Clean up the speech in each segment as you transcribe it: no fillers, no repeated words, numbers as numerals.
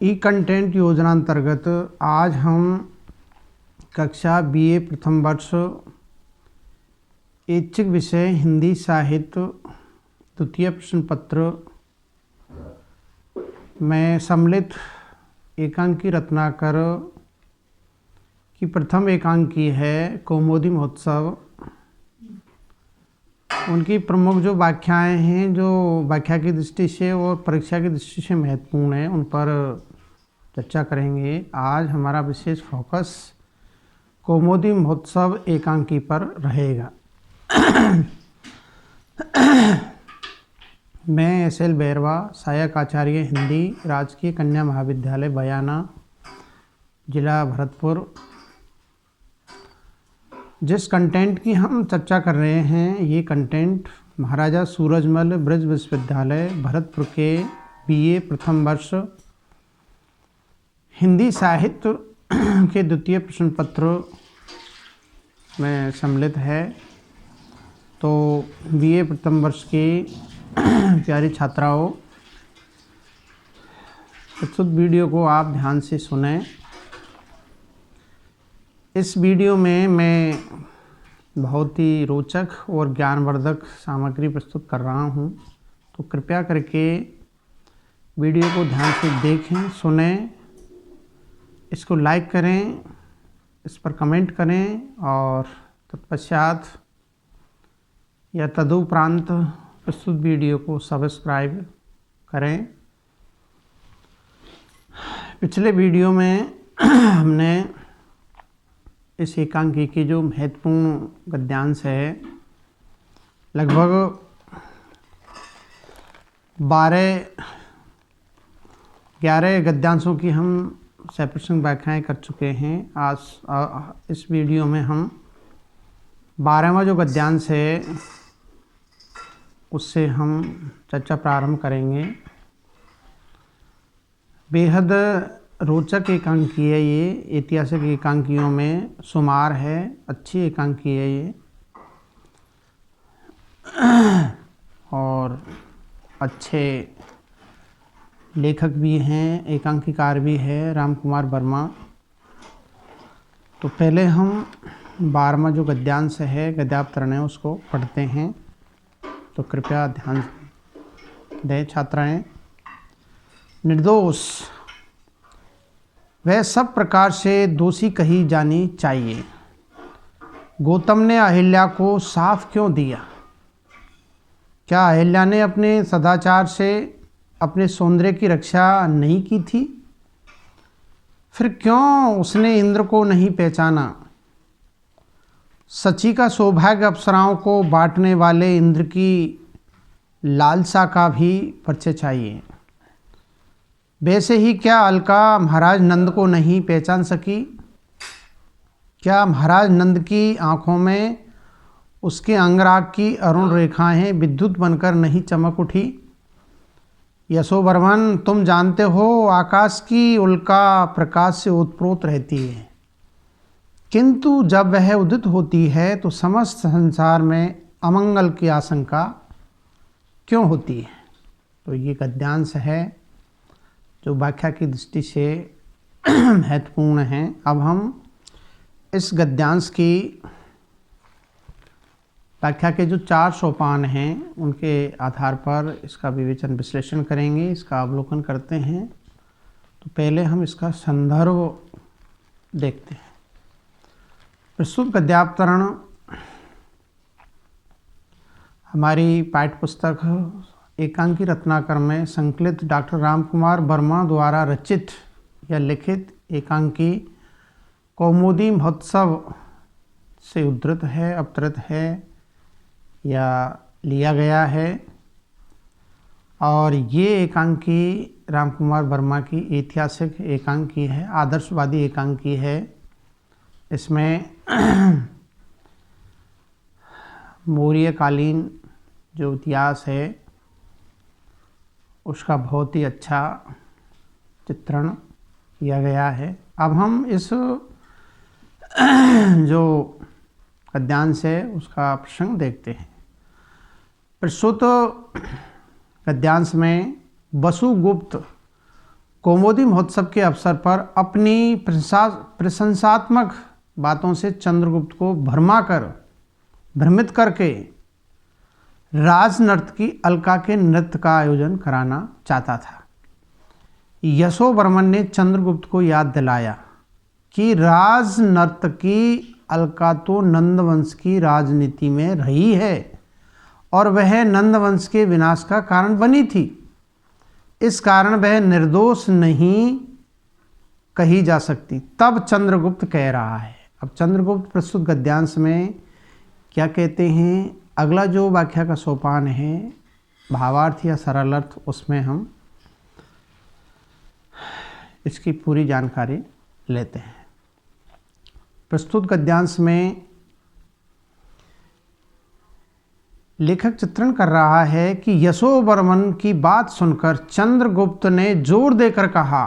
ई content योजना अंतर्गत आज हम कक्षा BA प्रथम वर्ष ऐच्छिक विषय हिंदी साहित्य द्वितीय प्रश्न पत्र में सम्मिलित एकांकी रत्नाकर की प्रथम एकांकी है कौमुदी महोत्सव। उनकी प्रमुख जो व्याख्याएं हैं, जो व्याख्या की दृष्टि से और परीक्षा की दृष्टि से महत्वपूर्ण है, उन पर चर्चा करेंगे। आज हमारा विशेष फोकस कौमुदी महोत्सव एकांकी पर रहेगा। मैं SL बैरवा, सहायक आचार्य हिंदी, राजकीय कन्या महाविद्यालय बयाना, जिला भरतपुर। जिस कंटेंट की हम चर्चा कर रहे हैं, ये कंटेंट महाराजा सूरजमल ब्रज विश्वविद्यालय भरतपुर के BA प्रथम वर्ष हिंदी साहित्य के द्वितीय प्रश्न पत्र में सम्मिलित है। तो BA प्रथम वर्ष की प्यारी छात्राओं, प्रस्तुत वीडियो को आप ध्यान से सुनें। इस वीडियो में मैं बहुत ही रोचक और ज्ञानवर्धक सामग्री प्रस्तुत कर रहा हूं, तो कृपया करके वीडियो को ध्यान से देखें, सुनें, इसको लाइक करें, इस पर कमेंट करें और तत्पश्चात या तदुपरांत प्रस्तुत वीडियो को सब्सक्राइब करें। पिछले वीडियो में हमने इस एकांकी की जो महत्वपूर्ण गद्यांश है, लगभग 11 गद्यांशों की हम सप्रसंग व्याख्याएं कर चुके हैं। आज इस वीडियो में हम 12वां जो गद्यांश है उससे हम चर्चा प्रारंभ करेंगे। बेहद रोचक एकांकी है ये, ऐतिहासिक एकांकियों में शुमार है, अच्छी एकांकी है ये और अच्छे लेखक भी हैं, एकांकीकार भी है राम कुमार वर्मा। तो पहले हम 12वां जो गद्यांश है, गद्यावतरण है, उसको पढ़ते हैं। तो कृपया ध्यान दें छात्राएं। निर्दोष वह सब प्रकार से दोषी कही जानी चाहिए। गौतम ने अहिल्या को साफ क्यों दिया? क्या अहिल्या ने अपने सदाचार से अपने सौंदर्य की रक्षा नहीं की थी? फिर क्यों उसने इंद्र को नहीं पहचाना? सची का सौभाग्य अप्सराओं को बांटने वाले इंद्र की लालसा का भी परिचय चाहिए। वैसे ही क्या अलका महाराज नंद को नहीं पहचान सकी? क्या महाराज नंद की आंखों में उसके अंगराग की अरुण रेखाएं विद्युत बनकर नहीं चमक उठी? यशोवर्मन, तुम जानते हो आकाश की उल्का प्रकाश से ओतप्रोत रहती है, किंतु जब वह उदित होती है तो समस्त संसार में अमंगल की आशंका क्यों होती है? तो ये गद्यांश है जो व्याख्या की दृष्टि से महत्वपूर्ण है। अब हम इस गद्यांश की व्याख्या के जो 4 सोपान हैं, उनके आधार पर इसका विवेचन विश्लेषण करेंगे, इसका अवलोकन करते हैं। तो पहले हम इसका संदर्भ देखते हैं। प्रस्तुत गद्यावतरण हमारी पाठ्य पुस्तक एकांकी रत्नाकर में संकलित डॉक्टर राम कुमार वर्मा द्वारा रचित या लिखित एकांकी कौमुदी महोत्सव से उद्धृत है, अवतरित है या लिया गया है। और ये एकांकी राम कुमार वर्मा की ऐतिहासिक एकांकी है, आदर्शवादी एकांकी है। इसमें मौर्यकालीन जो इतिहास है उसका बहुत ही अच्छा चित्रण किया गया है। अब हम इस जो गद्यांश है उसका प्रसंग देखते हैं। प्रस्तुत गद्यांश में वसुगुप्त कौमुदी महोत्सव के अवसर पर अपनी प्रशंसात्मक बातों से चंद्रगुप्त को भ्रमित करके राजनर्तकी अलका के नृत्य का आयोजन कराना चाहता था। यशोवर्मन ने चंद्रगुप्त को याद दिलाया कि राजनर्तकी अलका तो नंदवंश की राजनीति में रही है और वह नंदवंश के विनाश का कारण बनी थी। इस कारण वह निर्दोष नहीं कही जा सकती। तब चंद्रगुप्त कह रहा है, अब चंद्रगुप्त प्रस्तुत गद्यांश में क्या कहते हैं, अगला जो व्याख्या का सोपान है भावार्थ या सरल अर्थ, उसमें हम इसकी पूरी जानकारी लेते हैं। प्रस्तुत गद्यांश में लेखक चित्रण कर रहा है कि यशोवर्मन की बात सुनकर चंद्रगुप्त ने जोर देकर कहा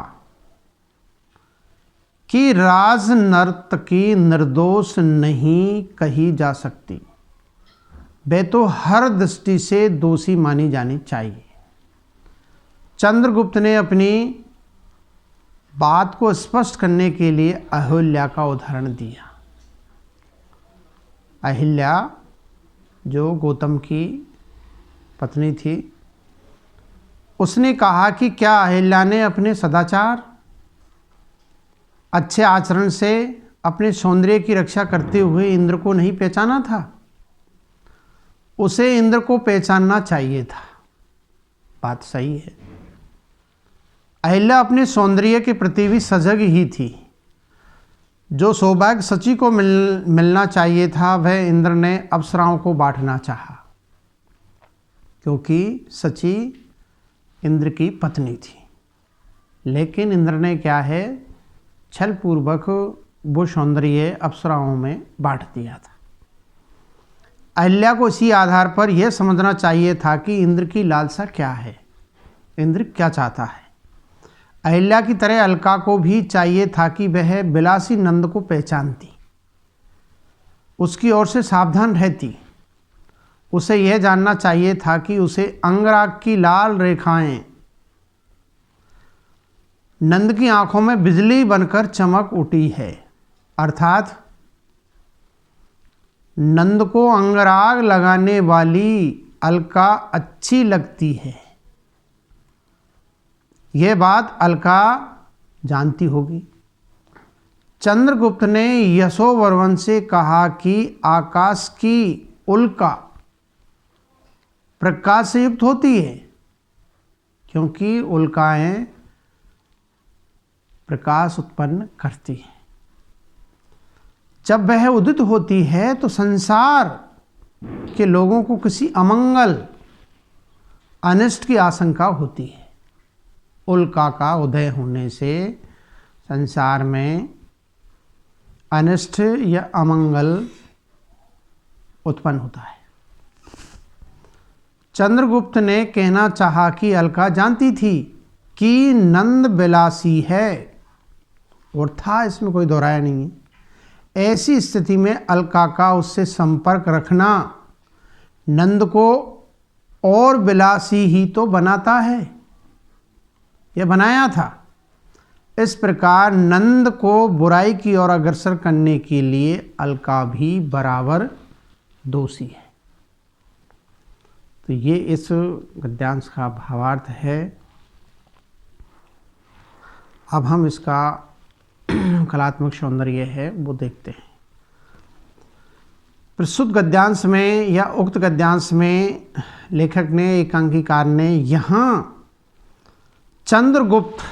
कि राजनर्तकी निर्दोष नहीं कही जा सकती, वे तो हर दृष्टि से दोषी मानी जानी चाहिए। चंद्रगुप्त ने अपनी बात को स्पष्ट करने के लिए अहिल्या का उदाहरण दिया। अहिल्या जो गौतम की पत्नी थी, उसने कहा कि क्या अहिल्या ने अपने सदाचार, अच्छे आचरण से अपने सौंदर्य की रक्षा करते हुए इंद्र को नहीं पहचाना था? उसे इंद्र को पहचानना चाहिए था। बात सही है। अहिल्या अपने सौंदर्य के प्रति भी सजग ही थी। जो सौभाग्य सची को मिलना चाहिए था वह इंद्र ने अप्सराओं को बांटना चाहा, क्योंकि सची इंद्र की पत्नी थी। लेकिन इंद्र ने क्या है, छलपूर्वक वो सौंदर्य अप्सराओं में बांट दिया था। अहिल्या को इसी आधार पर यह समझना चाहिए था कि इंद्र की लालसा क्या है, इंद्र क्या चाहता है। अहिल्या की तरह अलका को भी चाहिए था कि वह बिलासी नंद को पहचानती, उसकी ओर से सावधान रहती। उसे यह जानना चाहिए था कि उसे अंगराग की लाल रेखाएं नंद की आंखों में बिजली बनकर चमक उठी है, अर्थात नंद को अंगराग लगाने वाली अलका अच्छी लगती है। यह बात अलका जानती होगी। चंद्रगुप्त ने यशोवर्मन से कहा कि आकाश की उल्का प्रकाश से युक्त होती है, क्योंकि उल्काएं प्रकाश उत्पन्न करती हैं। जब वह उदित होती है तो संसार के लोगों को किसी अमंगल, अनिष्ट की आशंका होती है। उल्का का उदय होने से संसार में अनिष्ट या अमंगल उत्पन्न होता है। चंद्रगुप्त ने कहना चाहा कि अलका जानती थी कि नंद बिलासी है, और था, इसमें कोई दोहराया नहीं है। ऐसी स्थिति में अलका का उससे संपर्क रखना नंद को और बिलासी ही तो बनाता है, यह बनाया था। इस प्रकार नंद को बुराई की ओर अग्रसर करने के लिए अलका भी बराबर दोषी है। तो ये इस गद्यांश का भावार्थ है। अब हम इसका कलात्मक सौंदर्य है वो देखते हैं। प्रस्तुत गद्यांश में या उक्त गद्यांश में लेखक ने, एकांकीकार ने यहाँ चंद्रगुप्त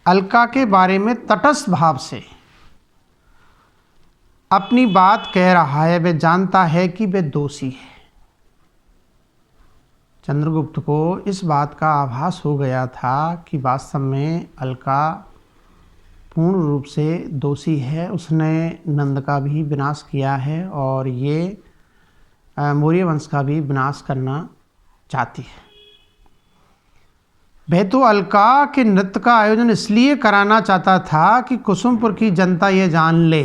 अलका के बारे में तटस्थ भाव से अपनी बात कह रहा है। वह जानता है कि वह दोषी है। चंद्रगुप्त को इस बात का आभास हो गया था कि वास्तव में अलका पूर्ण रूप से दोषी है। उसने नंद का भी विनाश किया है और ये मौर्य वंश का भी विनाश करना चाहती है। वह तो अलका के नृत्य का आयोजन इसलिए कराना चाहता था कि कुसुमपुर की जनता ये जान ले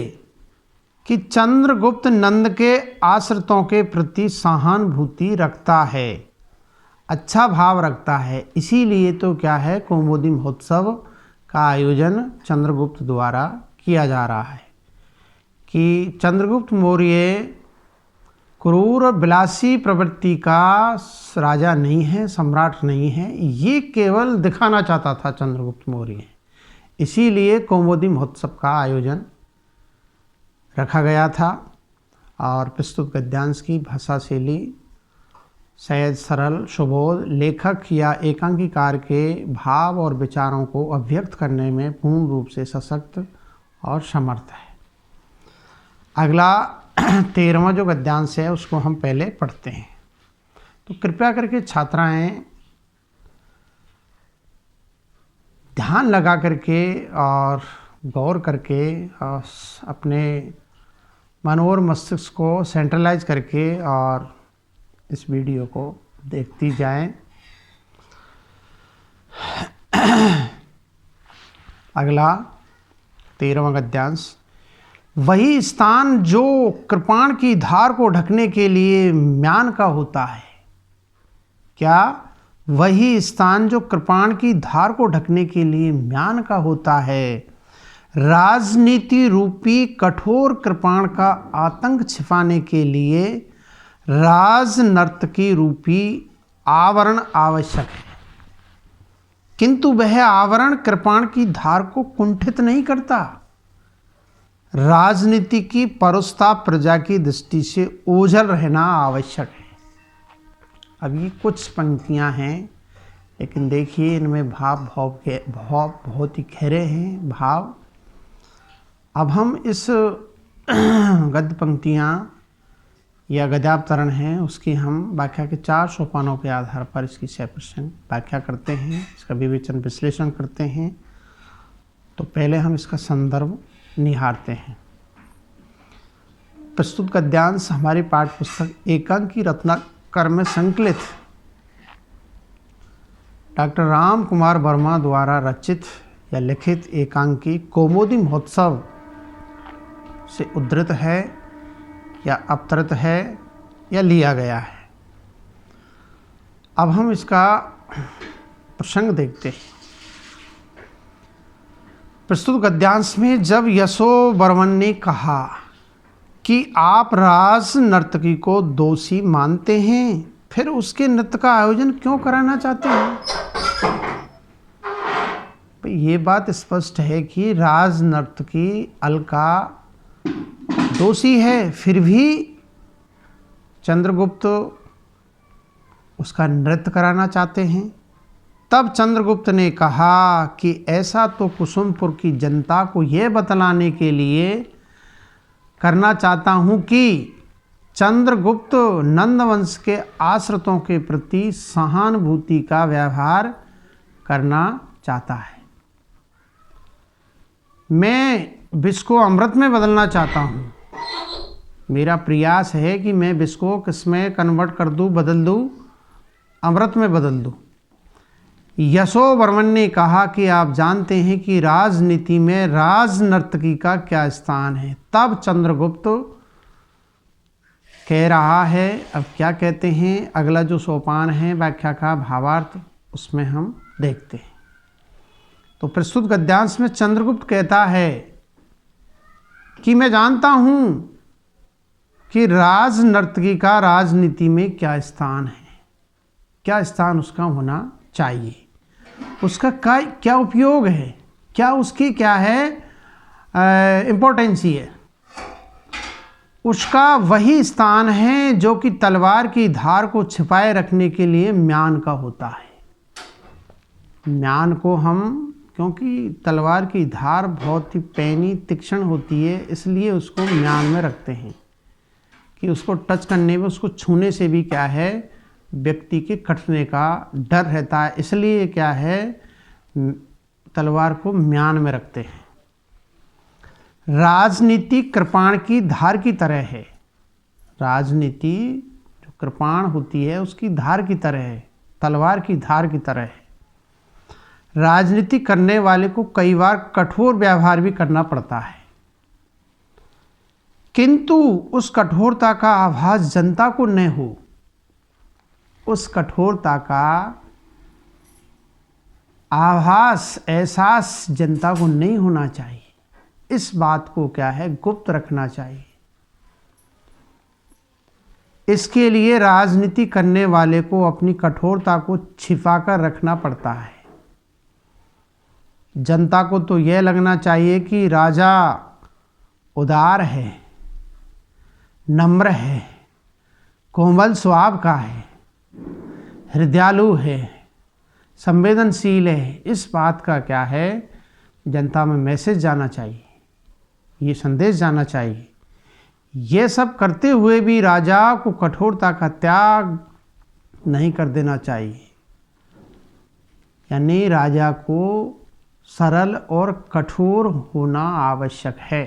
कि चंद्रगुप्त नंद के आश्रितों के प्रति सहानुभूति रखता है। अच्छा भाव रखता है। इसीलिए तो क्या है, कौमुदी महोत्सव का आयोजन चंद्रगुप्त द्वारा किया जा रहा है कि चंद्रगुप्त मौर्य क्रूर और विलासी प्रवृत्ति का राजा नहीं है, सम्राट नहीं है, ये केवल दिखाना चाहता था चंद्रगुप्त मौर्य। इसीलिए कौमुदी महोत्सव का आयोजन रखा गया था। और प्रस्तुत गद्यांश की भाषा शैली सहज, सरल, सुबोध, लेखक या एकांकीकार के भाव और विचारों को अभिव्यक्त करने में पूर्ण रूप से सशक्त और समर्थ है। अगला 13वां जो गद्यांश है उसको हम पहले पढ़ते हैं। तो कृपया करके छात्राएं ध्यान लगा करके और गौर करके और अपने मन और मस्तिष्क को सेंट्रलाइज करके और इस वीडियो को देखती जाएं। अगला 13वां गद्यांश। वही स्थान जो कृपाण की धार को ढकने के लिए म्यान का होता है। क्या? वही स्थान जो कृपाण की धार को ढकने के लिए म्यान का होता है। राजनीति रूपी कठोर कृपाण का आतंक छिपाने के लिए राजनर्तकी रूपी आवरण आवश्यक है, किंतु वह आवरण कृपाण की धार को कुंठित नहीं करता। राजनीति की परुषता प्रजा की दृष्टि से ओझल रहना आवश्यक है। अब ये कुछ पंक्तियां हैं, लेकिन देखिए इनमें भाव बहुत ही गहरे हैं भाव। अब हम इस गद्य पंक्तियां या गद्यावतरण है उसकी हम व्याख्या के 4 सोपानों के आधार पर इसकी 6% व्याख्या करते हैं, इसका विवेचन विश्लेषण करते हैं। तो पहले हम इसका संदर्भ निहारते हैं। प्रस्तुत गद्यांश हमारी पाठ्य पुस्तक एकांकी रत्नाकर में संकलित डॉक्टर राम कुमार वर्मा द्वारा रचित या लिखित एकांकी कौमुदी महोत्सव से उद्धृत है या अवतरित है या लिया गया है। अब हम इसका प्रसंग देखते हैं। प्रस्तुत गद्यांश में जब यशोवर्मन ने कहा कि आप राज नर्तकी को दोषी मानते हैं, फिर उसके नृत्य का आयोजन क्यों कराना चाहते हैं? ये बात स्पष्ट है कि राज नर्तकी अलका दोषी है, फिर भी चंद्रगुप्त उसका नृत्य कराना चाहते हैं। तब चंद्रगुप्त ने कहा कि ऐसा तो कुसुमपुर की जनता को यह बतलाने के लिए करना चाहता हूं कि चंद्रगुप्त नंदवंश के आश्रितों के प्रति सहानुभूति का व्यवहार करना चाहता है। मैं विष को अमृत में बदलना चाहता हूं। मेरा प्रयास है कि मैं विष को किसमें कन्वर्ट कर दूं, बदल दूं, अमृत में बदल दूं। यशोवर्मन ने कहा कि आप जानते हैं कि राजनीति में राजनर्तकी का क्या स्थान है। तब चंद्रगुप्त कह रहा है, अब क्या कहते हैं, अगला जो सोपान है व्याख्या का भावार्थ उसमें हम देखते हैं। तो प्रस्तुत गद्यांश में चंद्रगुप्त कहता है कि मैं जानता हूं कि राजनर्तकी का राजनीति में क्या स्थान है, क्या स्थान उसका होना चाहिए, उसका क्या उपयोग है, क्या उसकी क्या है इम्पोर्टेंसी है। उसका वही स्थान है जो कि तलवार की धार को छिपाए रखने के लिए म्यान का होता है। म्यान को हम, क्योंकि तलवार की धार बहुत ही पैनी तीक्ष्ण होती है, इसलिए उसको म्यान में रखते हैं कि उसको टच करने में, उसको छूने से भी क्या है, व्यक्ति के कटने का डर रहता है। इसलिए क्या है, तलवार को म्यान में रखते हैं। राजनीति कृपाण की धार की तरह है। राजनीति जो कृपाण होती है उसकी धार की तरह है, तलवार की धार की तरह है। राजनीति करने वाले को कई बार कठोर व्यवहार भी करना पड़ता है, किंतु उस कठोरता का आभास जनता को न हो, उस कठोरता का आभास, एहसास जनता को नहीं होना चाहिए। इस बात को क्या है, गुप्त रखना चाहिए। इसके लिए राजनीति करने वाले को अपनी कठोरता को छिपाकर रखना पड़ता है। जनता को तो यह लगना चाहिए कि राजा उदार है, नम्र है, कोमल स्वभाव का है, हृदयालु है, संवेदनशील है। इस बात का क्या है, जनता में मैसेज जाना चाहिए, ये संदेश जाना चाहिए। ये सब करते हुए भी राजा को कठोरता का त्याग नहीं कर देना चाहिए। यानी राजा को सरल और कठोर होना आवश्यक है,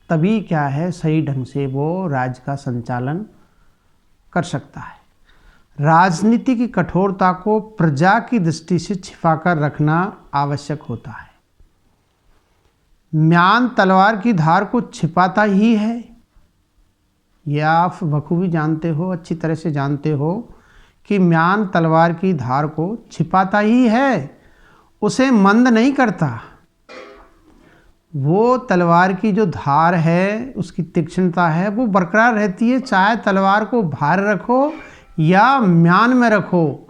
तभी क्या है, सही ढंग से वो राज्य का संचालन कर सकता है। राजनीति की कठोरता को प्रजा की दृष्टि से छिपाकर रखना आवश्यक होता है। म्यान तलवार की धार को छिपाता ही है, यह आप बखूबी जानते हो, अच्छी तरह से जानते हो कि म्यान तलवार की धार को छिपाता ही है, उसे मंद नहीं करता। वो तलवार की जो धार है, उसकी तीक्ष्णता है, वो बरकरार रहती है, चाहे तलवार को भार रखो या म्यान में रखो,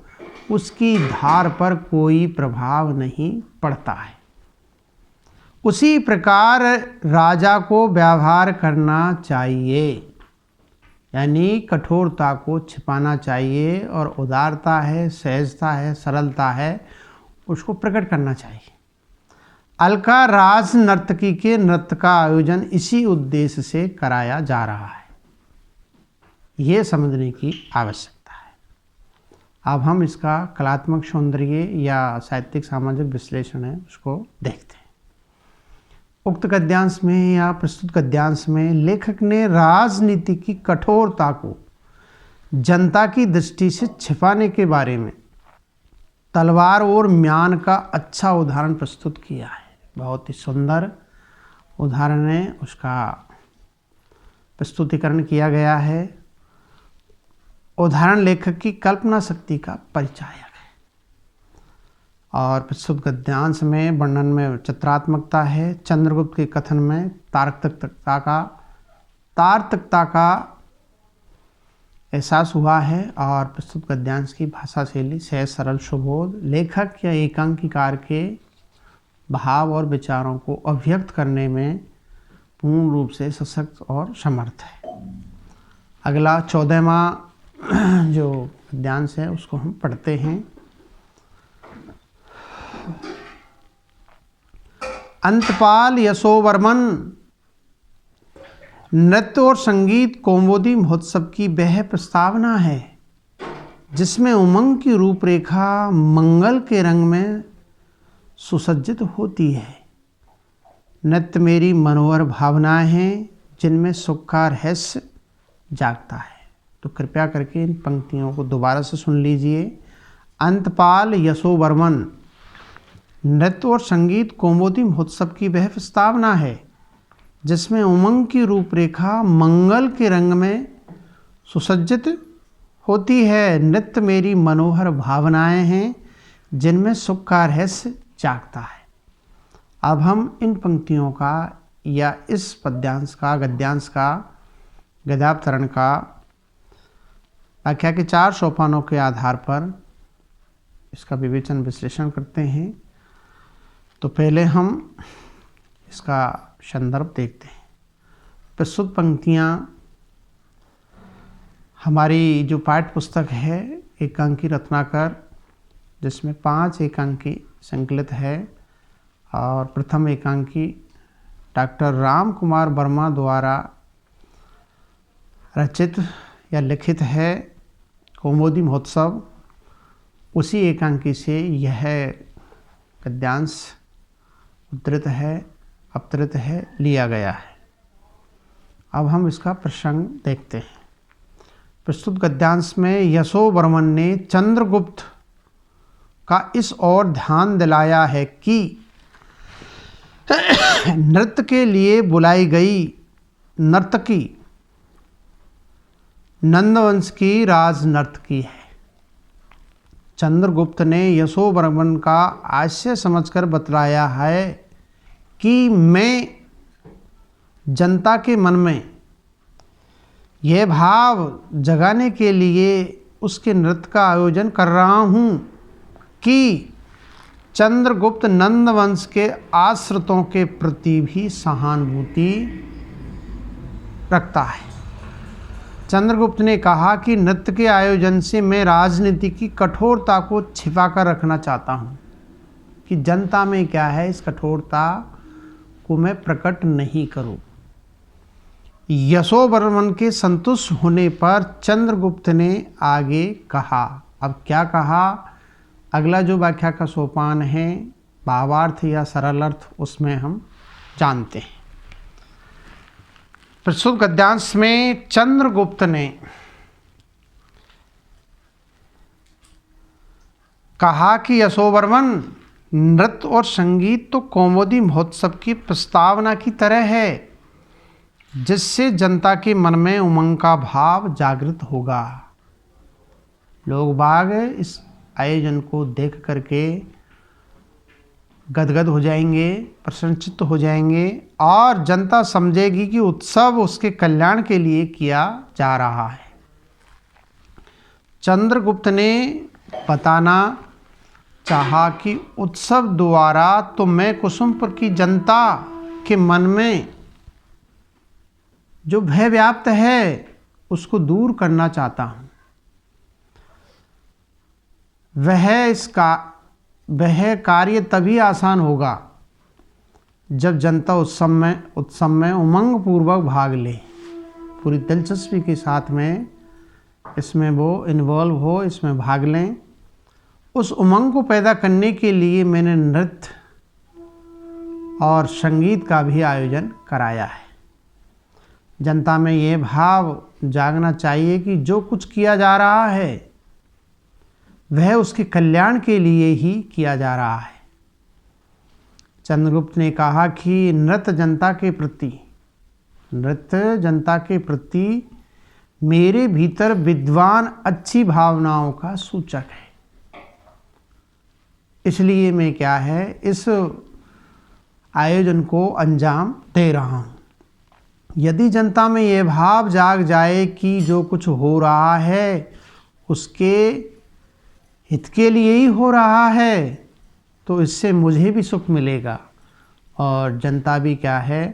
उसकी धार पर कोई प्रभाव नहीं पड़ता है। उसी प्रकार राजा को व्यवहार करना चाहिए, यानी कठोरता को छिपाना चाहिए और उदारता है, सहजता है, सरलता है, उसको प्रकट करना चाहिए। अलका राज नर्तकी के नृत्य का आयोजन इसी उद्देश्य से कराया जा रहा है, ये समझने की आवश्यकता है। अब हम इसका कलात्मक सौंदर्य या साहित्यिक सामाजिक विश्लेषण है उसको देखते हैं। उक्त गद्यांश में या प्रस्तुत गद्यांश में लेखक ने राजनीति की कठोरता को जनता की दृष्टि से छिपाने के बारे में तलवार और म्यान का अच्छा उदाहरण प्रस्तुत किया है। बहुत ही सुंदर उदाहरण है, उसका प्रस्तुतिकरण किया गया है। उदाहरण लेखक की कल्पना शक्ति का परिचायक है और प्रस्तुत गद्यांश में वर्णन में चित्रात्मकता है, चंद्रगुप्त के कथन में तार्किकता का एहसास हुआ है और प्रस्तुत गद्यांश की भाषा शैली सहज सरल सुबोध लेखक या एकांकीकार के भाव और विचारों को अभिव्यक्त करने में पूर्ण रूप से सशक्त और समर्थ है। अगला 14वां जो गद्यांश है उसको हम पढ़ते हैं। अंतपाल यशोवर्मन नृत्य और संगीत कौमुदी महोत्सव की वह प्रस्तावना है जिसमें उमंग की रूपरेखा मंगल के रंग में सुसज्जित होती है। नृत्य मेरी मनोहर भावनाएं हैं जिनमें सुख का रहस्य जागता है। तो कृपया करके इन पंक्तियों को दोबारा से सुन लीजिए। अंतपाल यशोवर्मन नृत्य और संगीत कौमुदी महोत्सव की वह प्रस्तावना है जिसमें उमंग की रूपरेखा मंगल के रंग में सुसज्जित होती है। नृत्य मेरी मनोहर भावनाएं हैं जिनमें सुख का रहस्य जागता है। अब हम इन पंक्तियों का या इस पद्यांश का गद्यांश का गद्यावतरण का व्याख्या के 4 सोपानों के आधार पर इसका विवेचन विश्लेषण करते हैं। तो पहले हम इसका संदर्भ देखते हैं। प्रस्तुत पंक्तियाँ हमारी जो पाठ्य पुस्तक है एकांकी रत्नाकर, जिसमें 5 एकांकी संकलित है और प्रथम एकांकी डॉक्टर राम कुमार वर्मा द्वारा रचित या लिखित है कौमुदी महोत्सव, उसी एकांकी से यह गद्यांश उद्धृत है, अवतरित है, लिया गया है। अब हम इसका प्रसंग देखते हैं। प्रस्तुत गद्यांश में यशोवर्मन ने चंद्रगुप्त का इस ओर ध्यान दिलाया है कि नृत्य के लिए बुलाई गई नर्तकी नंदवंश की राज नर्तकी है। चंद्रगुप्त ने यशोवर्मन का आशय समझकर बतलाया है कि मैं जनता के मन में यह भाव जगाने के लिए उसके नृत्य का आयोजन कर रहा हूँ कि चंद्रगुप्त नंद वंश के आश्रितों के प्रति भी सहानुभूति रखता है। चंद्रगुप्त ने कहा कि नृत्य के आयोजन से मैं राजनीति की कठोरता को छिपा कर रखना चाहता हूँ कि जनता में क्या है, इस कठोरता को मैं प्रकट नहीं करूँ। यशोवर्मन के संतुष्ट होने पर चंद्रगुप्त ने आगे कहा। अब क्या कहा, अगला जो व्याख्या का सोपान है, भावार्थ या सरल अर्थ, उसमें हम जानते हैं। प्रस्तुत गद्यांश में चंद्रगुप्त ने कहा कि यशोवर्मन, नृत्य और संगीत तो कौमुदी महोत्सव की प्रस्तावना की तरह है, जिससे जनता के मन में उमंग का भाव जागृत होगा। लोग बाग इस आयोजन को देख करके गदगद हो जाएंगे, प्रसन्नचित्त हो जाएंगे और जनता समझेगी कि उत्सव उसके कल्याण के लिए किया जा रहा है। चंद्रगुप्त ने बताना चाहा कि उत्सव द्वारा तो मैं कुसुमपुर की जनता के मन में जो भय व्याप्त है उसको दूर करना चाहता हूँ। वह कार्य तभी आसान होगा जब जनता उत्सव में उमंग पूर्वक भाग ले, पूरी दिलचस्पी के साथ में इसमें वो इन्वॉल्व हो, इसमें भाग लें। उस उमंग को पैदा करने के लिए मैंने नृत्य और संगीत का भी आयोजन कराया है। जनता में ये भाव जागना चाहिए कि जो कुछ किया जा रहा है वह उसके कल्याण के लिए ही किया जा रहा है। चंद्रगुप्त ने कहा कि नृत्य जनता के प्रति मेरे भीतर विद्वान अच्छी भावनाओं का सूचक है। इसलिए मैं क्या है, इस आयोजन को अंजाम दे रहा हूँ। यदि जनता में ये भाव जाग जाए कि जो कुछ हो रहा है उसके हित के लिए ही हो रहा है, तो इससे मुझे भी सुख मिलेगा और जनता भी क्या है,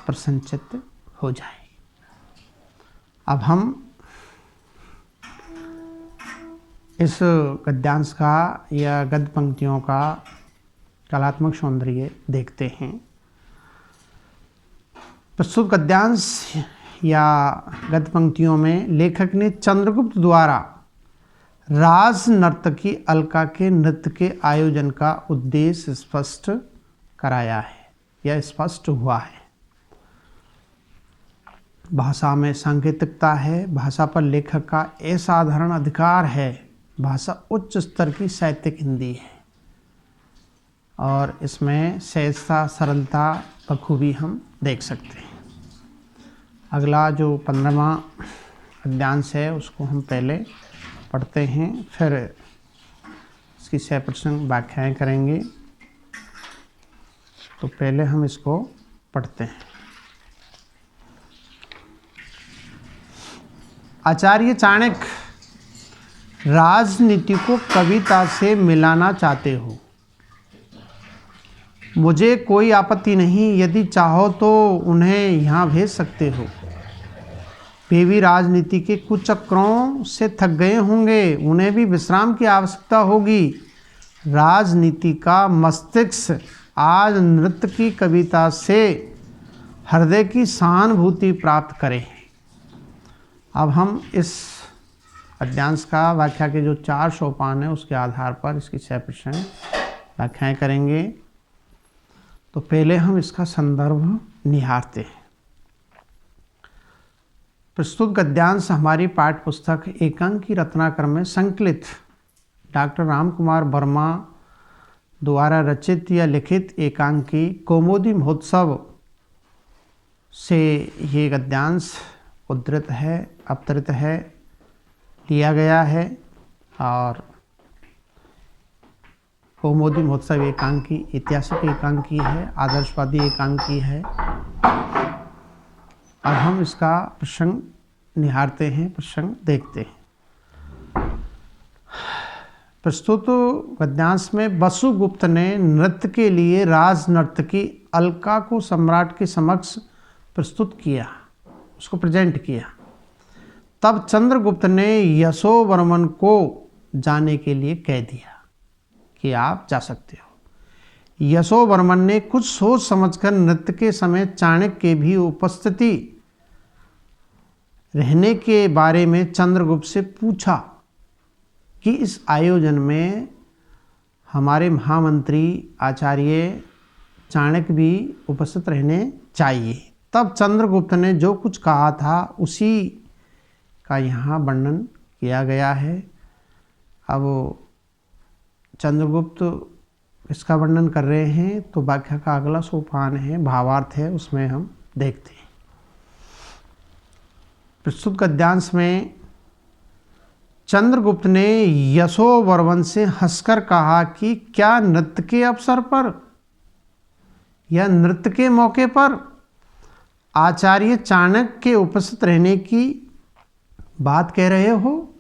प्रसन्नचित्त हो जाएगी। अब हम इस गद्यांश का या गद्य पंक्तियों का कलात्मक सौंदर्य देखते हैं। प्रस्तुत गद्यांश या गद्य पंक्तियों में लेखक ने चंद्रगुप्त द्वारा राज नर्तकी अलका के नृत्य के आयोजन का उद्देश्य स्पष्ट कराया है या स्पष्ट हुआ है। भाषा में सांकेतिकता है, भाषा पर लेखक का असाधारण अधिकार है, भाषा उच्च स्तर की साहित्यिक हिंदी है और इसमें सहजता, सरलता बखूबी हम देख सकते हैं। अगला जो 15वां गद्यांश है उसको हम पहले पढ़ते हैं, फिर इसकी सप्रसंग व्याख्याएं करेंगे। तो पहले हम इसको पढ़ते हैं। आचार्य चाणक्य राजनीति को कविता से मिलाना चाहते हो, मुझे कोई आपत्ति नहीं, यदि चाहो तो उन्हें यहाँ भेज सकते हो। वे भी राजनीति के कुचक्रों से थक गए होंगे, उन्हें भी विश्राम की आवश्यकता होगी। राजनीति का मस्तिष्क आज नृत्य की कविता से हृदय की सहानुभूति प्राप्त करे। अब हम इस गद्यांश का व्याख्या के जो 4 सोपान है उसके आधार पर इसकी सप्रसंग व्याख्याएं करेंगे। तो पहले हम इसका संदर्भ निहारते हैं। प्रस्तुत गद्यांश हमारी पाठ्य पुस्तक एकांकी रत्नाकर में संकलित डॉक्टर रामकुमार वर्मा द्वारा रचित या लिखित एकांकी कौमुदी महोत्सव से ये गद्यांश उद्धृत है, अवतरित है, लिया गया है और कौमुदी महोत्सव एकांकी, ऐतिहासिक एकांकी है, आदर्शवादी एकांकी है। अब हम इसका प्रसंग निहारते हैं, प्रसंग देखते हैं। प्रस्तुत गद्यांश में वसुगुप्त ने नृत्य के लिए राज नर्तकी अलका को सम्राट के समक्ष प्रस्तुत किया, उसको प्रेजेंट किया। तब चंद्रगुप्त ने यशोवर्मन को जाने के लिए कह दिया कि आप जा सकते हो। यशोवर्मन ने कुछ सोच समझकर नृत्य के समय चाणक्य के भी उपस्थिति रहने के बारे में चंद्रगुप्त से पूछा कि इस आयोजन में हमारे महामंत्री आचार्य चाणक्य भी उपस्थित रहने चाहिए। तब चंद्रगुप्त ने जो कुछ कहा था उसी का यहाँ वर्णन किया गया है। अब चंद्रगुप्त इसका वर्णन कर रहे हैं तो व्याख्या का अगला सोपान है, भावार्थ है, उसमें हम देखते हैं। प्रस्तुत गद्यांश में चंद्रगुप्त ने यशोवर्मन से हंसकर कहा कि क्या नृत्य के अवसर पर या नृत्य के मौके पर आचार्य चाणक्य के उपस्थित रहने की बात कह रहे हो?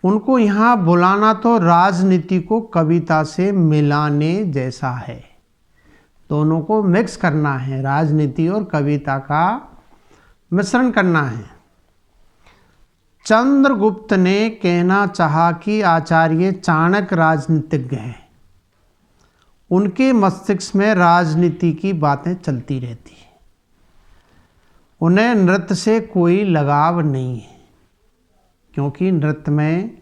उनको यहाँ बुलाना तो राजनीति को कविता से मिलाने जैसा है। दोनों को मिक्स करना है, राजनीति और कविता का मिश्रण करना है। चंद्रगुप्त ने कहना चाहा कि आचार्य चाणक्य राजनीतिज्ञ हैं, उनके मस्तिष्क में राजनीति की बातें चलती रहती हैं, उन्हें नृत्य से कोई लगाव नहीं है, क्योंकि नृत्य में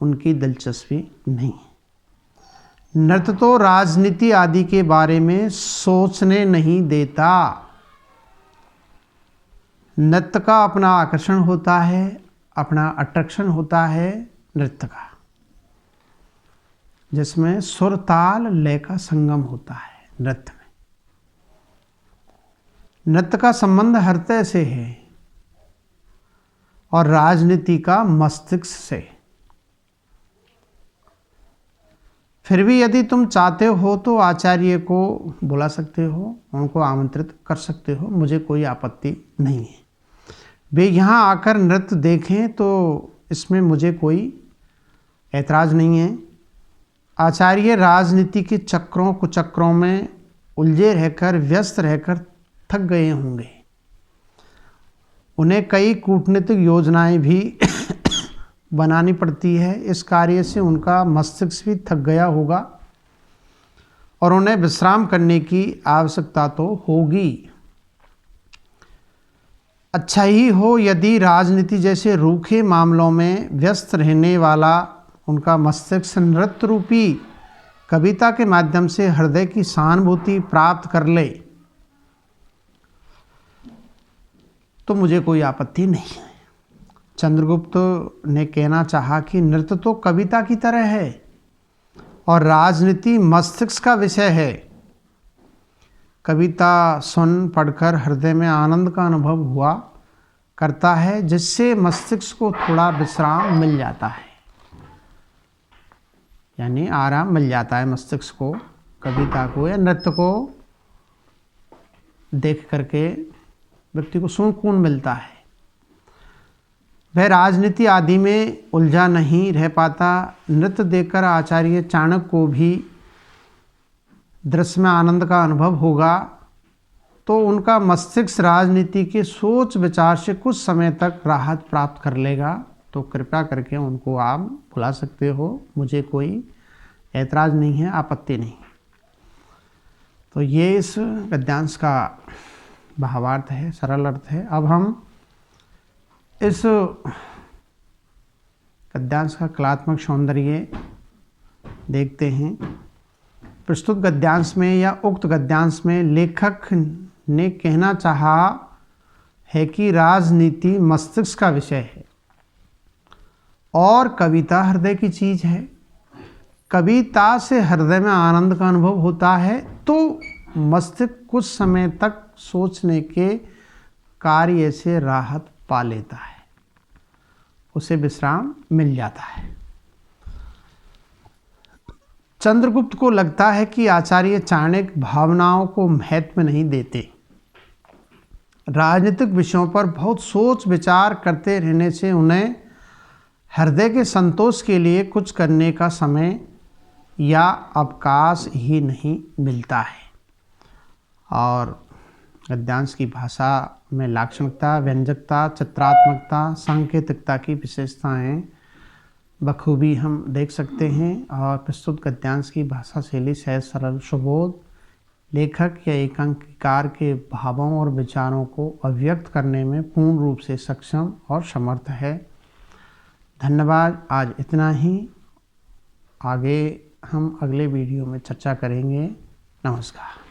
उनकी दिलचस्पी नहीं है। नृत्य तो राजनीति आदि के बारे में सोचने नहीं देता। नृत्य का अपना आकर्षण होता है, अपना अट्रैक्शन होता है नृत्य का, जिसमें सुर ताल लय का संगम होता है। नृत्य में नृत्य का संबंध हृदय से है और राजनीति का मस्तिष्क से। फिर भी यदि तुम चाहते हो तो आचार्य को बुला सकते हो, उनको आमंत्रित कर सकते हो, मुझे कोई आपत्ति नहीं है। वे यहाँ आकर नृत्य देखें तो इसमें मुझे कोई ऐतराज़ नहीं है। आचार्य राजनीति के चक्रों कुचक्रों में उलझे रहकर, व्यस्त रहकर थक गए होंगे। उन्हें कई कूटनीतिक योजनाएं भी बनानी पड़ती है। इस कार्य से उनका मस्तिष्क भी थक गया होगा और उन्हें विश्राम करने की आवश्यकता तो होगी। अच्छा ही हो यदि राजनीति जैसे रूखे मामलों में व्यस्त रहने वाला उनका मस्तिष्क नृत्य रूपी कविता के माध्यम से हृदय की सहानुभूति प्राप्त कर ले, तो मुझे कोई आपत्ति नहीं है। चंद्रगुप्त ने कहना चाहा कि नृत्य तो कविता की तरह है और राजनीति मस्तिष्क का विषय है। कविता सुन पढ़कर हृदय में आनंद का अनुभव हुआ करता है, जिससे मस्तिष्क को थोड़ा विश्राम मिल जाता है, यानी आराम मिल जाता है मस्तिष्क को। कविता को या नृत्य को देख करके व्यक्ति को सुकून मिलता है। वह राजनीति आदि में उलझा नहीं रह पाता। नृत्य देखकर आचार्य चाणक्य को भी दृश्य में आनंद का अनुभव होगा, तो उनका मस्तिष्क राजनीति के सोच विचार से कुछ समय तक राहत प्राप्त कर लेगा। तो कृपया करके उनको आप बुला सकते हो, मुझे कोई ऐतराज़ नहीं है, आपत्ति नहीं। तो ये इस गद्यांश का भावार्थ है, सरल अर्थ है। अब हम इस गद्यांश का कलात्मक सौंदर्य देखते हैं। प्रस्तुत गद्यांश में या उक्त गद्यांश में लेखक ने कहना चाहा है कि राजनीति मस्तिष्क का विषय है और कविता हृदय की चीज़ है। कविता से हृदय में आनंद का अनुभव होता है तो मस्तिष्क कुछ समय तक सोचने के कार्य से राहत पा लेता है, उसे विश्राम मिल जाता है। चंद्रगुप्त को लगता है कि आचार्य चाणक्य भावनाओं को महत्व नहीं देते। राजनीतिक विषयों पर बहुत सोच विचार करते रहने से उन्हें हृदय के संतोष के लिए कुछ करने का समय या अवकाश ही नहीं मिलता है। और गद्यांश की भाषा में लाक्षणिकता, व्यंजकता, चित्रात्मकता, सांकेतिकता की विशेषताएं बखूबी हम देख सकते हैं। और प्रस्तुत गद्यांश की भाषा शैली सहज, सरल, सुबोध, लेखक या एकांककार के भावों और विचारों को अभिव्यक्त करने में पूर्ण रूप से सक्षम और समर्थ है। धन्यवाद। आज इतना ही। आगे हम अगले वीडियो में चर्चा करेंगे। नमस्कार।